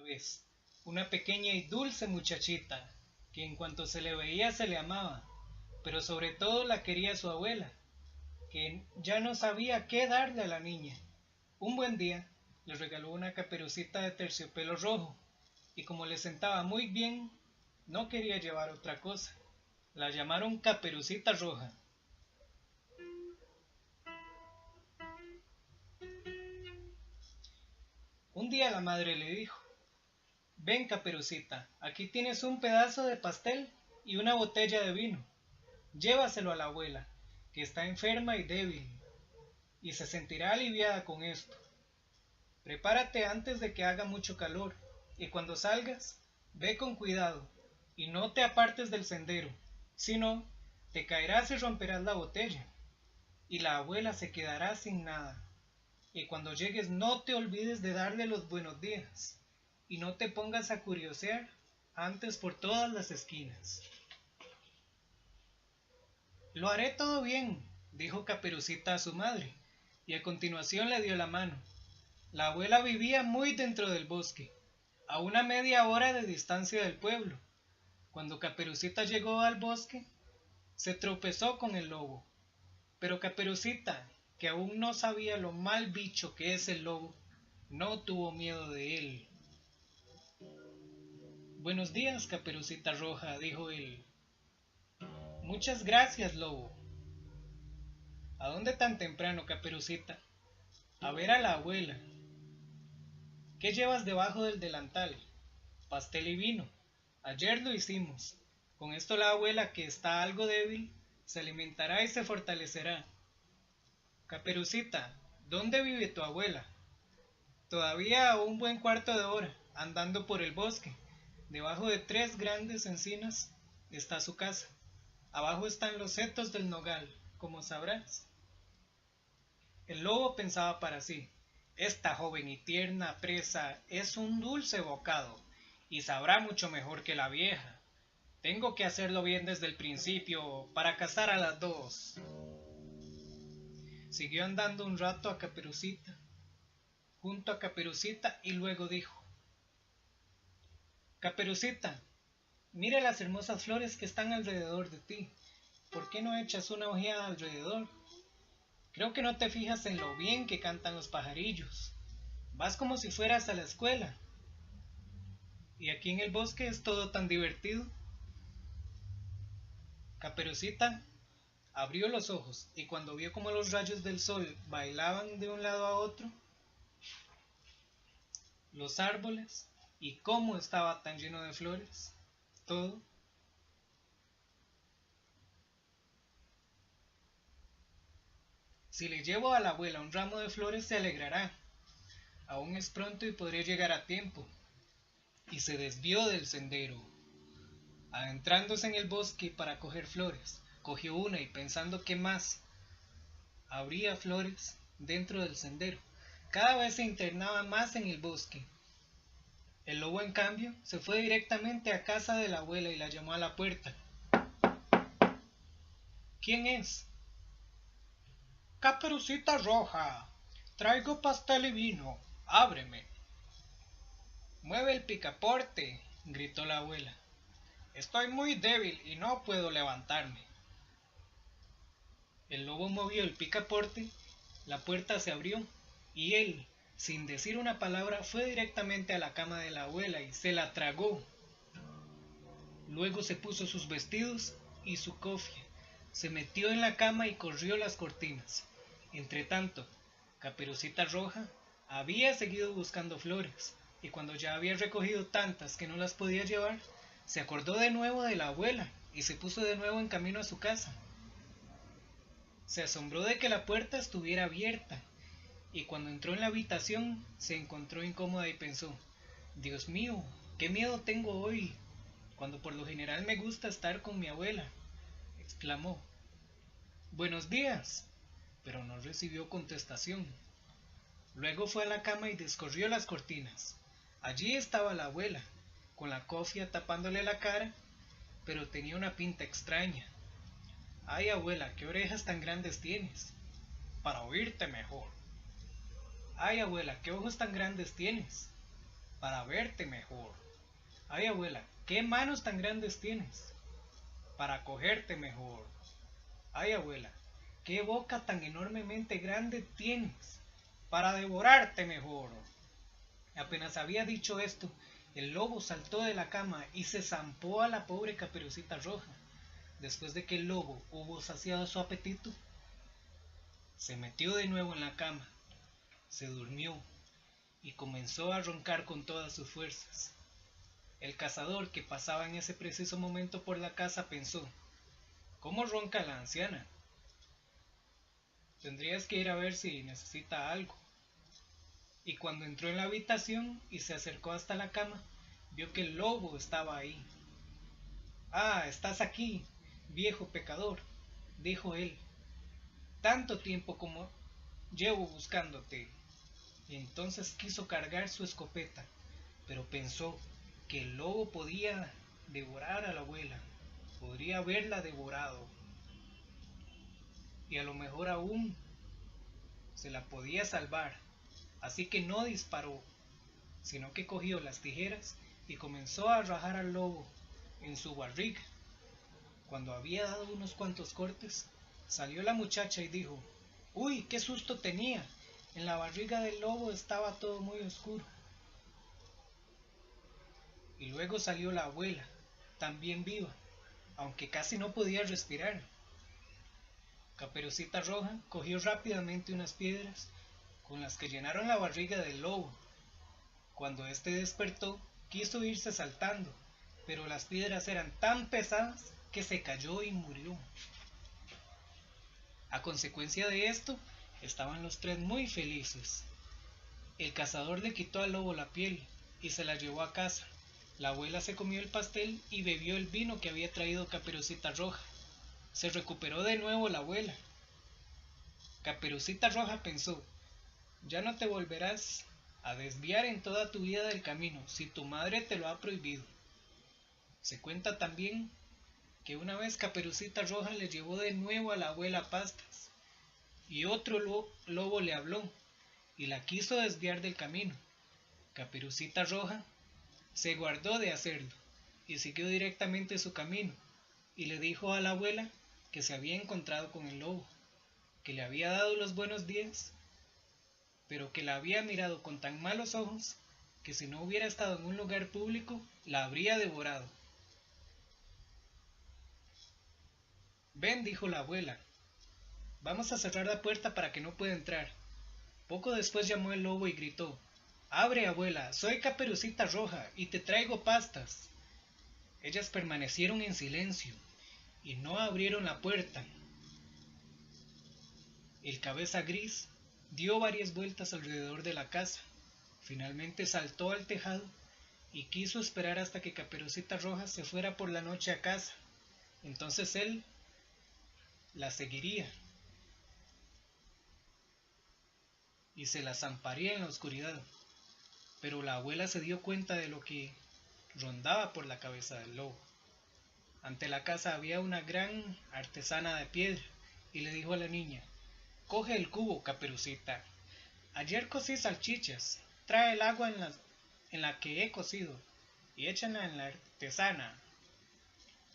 vez, una pequeña y dulce muchachita, que en cuanto se le veía se le amaba, pero sobre todo la quería su abuela, que ya no sabía qué darle a la niña. Un buen día le regaló una caperucita de terciopelo rojo, y como le sentaba muy bien, no quería llevar otra cosa. La llamaron Caperucita Roja. Un día la madre le dijo: ven, Caperucita, aquí tienes un pedazo de pastel y una botella de vino. Llévaselo a la abuela, que está enferma y débil, y se sentirá aliviada con esto. Prepárate antes de que haga mucho calor, y cuando salgas, ve con cuidado, y no te apartes del sendero, si no, te caerás y romperás la botella, y la abuela se quedará sin nada. Y cuando llegues no te olvides de darle los buenos días, y no te pongas a curiosear antes por todas las esquinas. Lo haré todo bien, dijo Caperucita a su madre, y a continuación le dio la mano. La abuela vivía muy dentro del bosque, a una media hora de distancia del pueblo. Cuando Caperucita llegó al bosque, se tropezó con el lobo. Pero Caperucita, que aún no sabía lo mal bicho que es el lobo, no tuvo miedo de él. Buenos días, Caperucita Roja, dijo él. Muchas gracias, lobo. ¿A dónde tan temprano, Caperucita? A ver a la abuela. ¿Qué llevas debajo del delantal? Pastel y vino. Ayer lo hicimos. Con esto la abuela, que está algo débil, se alimentará y se fortalecerá. Caperucita, ¿dónde vive tu abuela? Todavía a un buen cuarto de hora, andando por el bosque. Debajo de 3 grandes encinas está su casa. Abajo están los setos del nogal, como sabrás. El lobo pensaba para sí: esta joven y tierna presa es un dulce bocado, y sabrá mucho mejor que la vieja. Tengo que hacerlo bien desde el principio, para cazar a las dos. Siguió andando un rato junto a Caperucita, y luego dijo: Caperucita, mira las hermosas flores que están alrededor de ti. ¿Por qué no echas una ojeada alrededor? Creo que no te fijas en lo bien que cantan los pajarillos. Vas como si fueras a la escuela. Y aquí en el bosque es todo tan divertido. Caperucita abrió los ojos, y cuando vio cómo los rayos del sol bailaban de un lado a otro, los árboles, y cómo estaba tan lleno de flores, todo. Si le llevo a la abuela un ramo de flores se alegrará. Aún es pronto y podré llegar a tiempo. Y se desvió del sendero. Adentrándose en el bosque para coger flores, cogió una y pensando que más habría flores dentro del sendero, cada vez se internaba más en el bosque. El lobo, en cambio, se fue directamente a casa de la abuela y la llamó a la puerta. ¿Quién es? Caperucita Roja, traigo pastel y vino, ábreme. Mueve el picaporte, gritó la abuela. Estoy muy débil y no puedo levantarme. El lobo movió el picaporte, la puerta se abrió, y él, sin decir una palabra, fue directamente a la cama de la abuela y se la tragó. Luego se puso sus vestidos y su cofia, se metió en la cama y corrió las cortinas. Entretanto, Caperucita Roja había seguido buscando flores, y cuando ya había recogido tantas que no las podía llevar, se acordó de nuevo de la abuela y se puso de nuevo en camino a su casa. Se asombró de que la puerta estuviera abierta, y cuando entró en la habitación se encontró incómoda y pensó: Dios mío, qué miedo tengo hoy, cuando por lo general me gusta estar con mi abuela. Exclamó: Buenos días, pero no recibió contestación. Luego fue a la cama y descorrió las cortinas. Allí estaba la abuela, con la cofia tapándole la cara, pero tenía una pinta extraña. Ay, abuela, qué orejas tan grandes tienes. Para oírte mejor. Ay, abuela, qué ojos tan grandes tienes. para verte mejor. Ay, abuela, ¿qué manos tan grandes tienes? Para cogerte mejor. Ay, abuela, ¿qué boca tan enormemente grande tienes? Para devorarte mejor. Apenas había dicho esto, el lobo saltó de la cama y se zampó a la pobre Caperucita Roja. Después de que el lobo hubo saciado su apetito, se metió de nuevo en la cama, se durmió y comenzó a roncar con todas sus fuerzas. El cazador que pasaba en ese preciso momento por la casa pensó: ¿cómo ronca la anciana? Tendrías que ir a ver si necesita algo. Y cuando entró en la habitación y se acercó hasta la cama, vio que el lobo estaba ahí. Ah, estás aquí, viejo pecador, dijo él. Tanto tiempo como llevo buscándote. Y entonces quiso cargar su escopeta, pero pensó que el lobo podía devorar a la abuela, podría haberla devorado, y a lo mejor aún se la podía salvar. Así que no disparó, sino que cogió las tijeras y comenzó a rajar al lobo en su barriga. Cuando había dado unos cuantos cortes, salió la muchacha y dijo: ¡Uy, qué susto tenía! En la barriga del lobo estaba todo muy oscuro. Y luego salió la abuela, también viva, aunque casi no podía respirar. Caperucita Roja cogió rápidamente unas piedras con las que llenaron la barriga del lobo. Cuando éste despertó, quiso irse saltando, pero las piedras eran tan pesadas que se cayó y murió. A consecuencia de esto, estaban los tres muy felices. El cazador le quitó al lobo la piel y se la llevó a casa. La abuela se comió el pastel y bebió el vino que había traído Caperucita Roja. Se recuperó de nuevo la abuela. Caperucita Roja pensó: ya no te volverás a desviar en toda tu vida del camino, si tu madre te lo ha prohibido. Se cuenta también que una vez Caperucita Roja le llevó de nuevo a la abuela pastas, y otro lobo le habló y la quiso desviar del camino. Caperucita Roja se guardó de hacerlo y siguió directamente su camino, y le dijo a la abuela que se había encontrado con el lobo, que le había dado los buenos días, pero que la había mirado con tan malos ojos que si no hubiera estado en un lugar público la habría devorado. Ven, dijo la abuela, vamos a cerrar la puerta para que no pueda entrar. Poco después llamó el lobo y gritó: abre, abuela, soy Caperucita Roja y te traigo pastas. Ellas permanecieron en silencio y no abrieron la puerta. El cabeza gris dio varias vueltas alrededor de la casa. Finalmente saltó al tejado y quiso esperar hasta que Caperucita Roja se fuera por la noche a casa. Entonces él la seguiría y se la zamparía en la oscuridad. Pero la abuela se dio cuenta de lo que rondaba por la cabeza del lobo. Ante la casa había una gran artesana de piedra y le dijo a la niña: coge el cubo, Caperucita. Ayer cocí salchichas. Trae el agua en la que he cocido y échala en la artesana.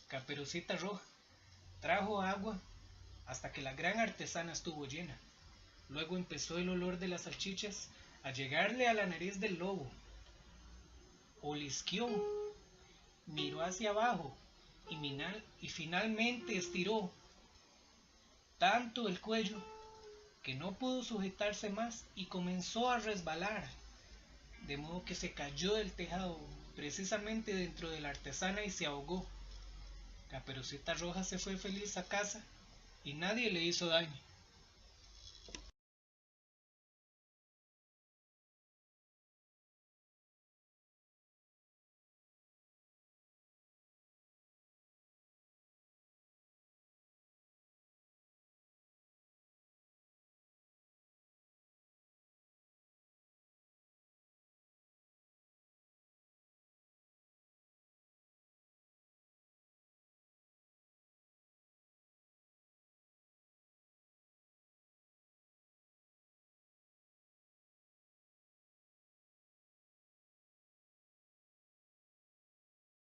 Caperucita Roja trajo agua hasta que la gran artesana estuvo llena. Luego empezó el olor de las salchichas a llegarle a la nariz del lobo. Olisqueó, miró hacia abajo y finalmente estiró tanto el cuello que no pudo sujetarse más y comenzó a resbalar, de modo que se cayó del tejado precisamente dentro de la artesana y se ahogó. Caperucita Roja se fue feliz a casa y nadie le hizo daño.